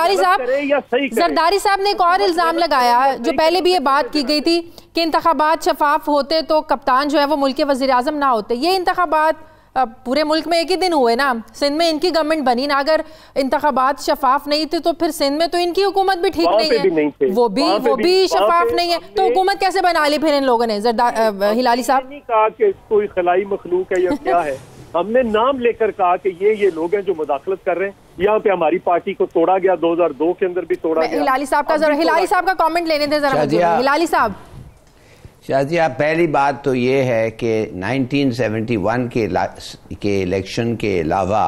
हिलाली साहब, जरदारी साहब ने एक और इल्जाम लगाया, जो पहले भी ये बात की गई थी कि इंतखाबात शफाफ होते तो कप्तान जो है वो मुल्क के वज़ीर आज़म ना होते। ये इंतखाबात पूरे मुल्क में एक ही दिन हुए ना, सिंध में इनकी गवर्नमेंट बनी ना, अगर इंतखाबात शफाफ नहीं थे तो फिर सिंध में तो इनकी हुकूमत भी ठीक नहीं है, वो भी शफाफ नहीं है, तो हुकूमत कैसे बना ली फिर इन लोगों ने? हिलाली साहब नहीं कहा कि कोई खलाई मखलूक है या क्या है, हमने नाम लेकर कहा कि ये लोग हैं जो मुदाखलत कर रहे हैं। यहाँ पे हमारी पार्टी को तोड़ा गया, 2002 के अंदर भी तोड़ा गया। हिलाली साहब का कमेंट लेने थे जरा। हिलाली साहब, शाजिया, पहली बात तो ये है कि 1971 के इलेक्शन के अलावा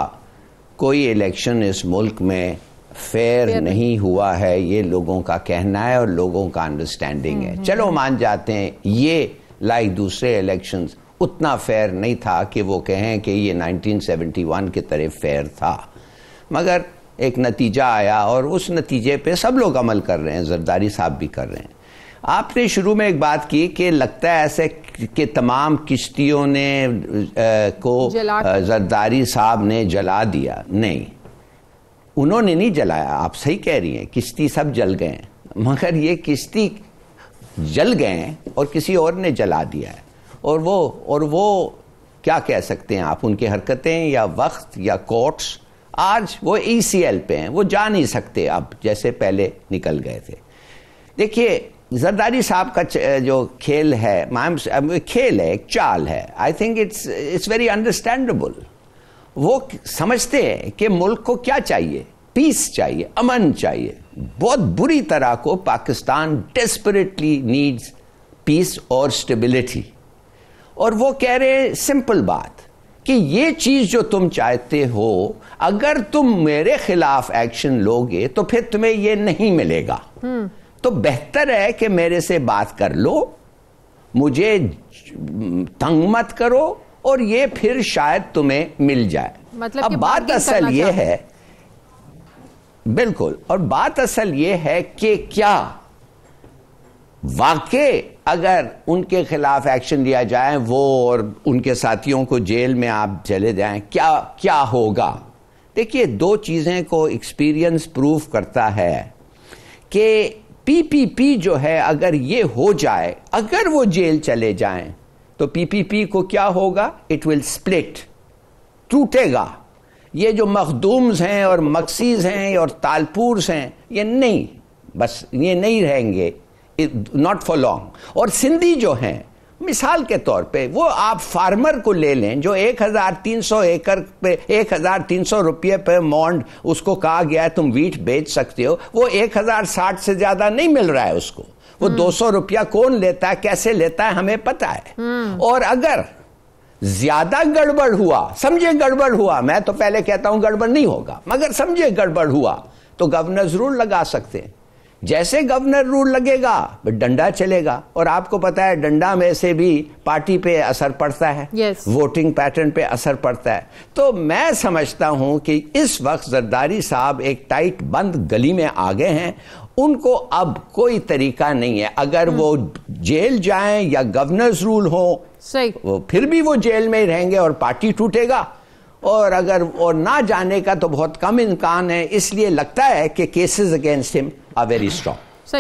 कोई इलेक्शन इस मुल्क में फेयर नहीं हुआ है, ये लोगों का कहना है और लोगों का अंडरस्टैंडिंग है। चलो मान जाते हैं ये लाइक दूसरे इलेक्शंस उतना फेयर नहीं था कि वो कहें कि ये 1971 की तरह फेयर था, मगर एक नतीजा आया और उस नतीजे पे सब लोग अमल कर रहे हैं, जरदारी साहब भी कर रहे हैं। आपने शुरू में एक बात की कि लगता है ऐसे कि तमाम किश्तियों ने को जरदारी साहब ने जला दिया। नहीं, उन्होंने नहीं जलाया, आप सही कह रही हैं, किश्ती सब जल गए हैं, मगर ये किश्ती जल गए हैं और किसी और ने जला दिया है। और वो क्या कह सकते हैं आप, उनकी हरकतें या वक्त या कोर्ट्स आज वो ECL पे हैं, वो जा नहीं सकते अब जैसे पहले निकल गए थे। देखिए जरदारी साहब का जो खेल है, खेल है, एक चाल है, I think it's very understandable. वो समझते हैं कि मुल्क को क्या चाहिए, पीस चाहिए, अमन चाहिए। बहुत बुरी तरह को पाकिस्तान डेस्परेटली नीड्स पीस और स्टेबिलिटी, और वो कह रहे हैं सिंपल बात कि ये चीज जो तुम चाहते हो, अगर तुम मेरे खिलाफ एक्शन लोगे तो फिर तुम्हें ये नहीं मिलेगा, तो बेहतर है कि मेरे से बात कर लो, मुझे तंग मत करो और ये फिर शायद तुम्हें मिल जाए। मतलब अब बात असल ये है, बिल्कुल, और बात असल ये है कि क्या वाकई अगर उनके खिलाफ एक्शन लिया जाए, वो और उनके साथियों को जेल में आप चले जाएं, क्या होगा? देखिए, दो चीजें को एक्सपीरियंस प्रूव करता है कि PPP जो है, अगर ये हो जाए, अगर वो जेल चले जाएं, तो PPP को क्या होगा? इट विल स्प्लिट, टूटेगा। ये जो मखदूम्स हैं और मक्सीज हैं और तालपुर्स हैं, ये नहीं, बस ये नहीं रहेंगे, नॉट फॉर लॉन्ग। और सिंधी जो हैं, मिसाल के तौर पे, वो आप फार्मर को ले लें जो 1300 एकड़ पे 1300 रुपये पे मॉन्ड उसको कहा गया है तुम वीट बेच सकते हो, वो 1060 से ज्यादा नहीं मिल रहा है उसको। वो 200 रुपया कौन लेता है, कैसे लेता है, हमें पता है। और अगर ज्यादा गड़बड़ हुआ, समझे गड़बड़ हुआ, मैं तो पहले कहता हूं गड़बड़ नहीं होगा, मगर समझे गड़बड़ हुआ, तो गवर्नर रूल लगा सकते हैं। जैसे गवर्नर रूल लगेगा डंडा चलेगा, और आपको पता है डंडा में से भी पार्टी पे असर पड़ता है, वोटिंग पैटर्न पे असर पड़ता है। तो मैं समझता हूं कि इस वक्त जरदारी साहब एक टाइट बंद गली में आ गए हैं, उनको अब कोई तरीका नहीं है। अगर वो जेल जाएं या गवर्नर्स रूल हो, सही, वो फिर भी वो जेल में ही रहेंगे और पार्टी टूटेगा, और अगर और ना जाने का तो बहुत कम इम्कान है। इसलिए लगता है कि cases against him are very strong.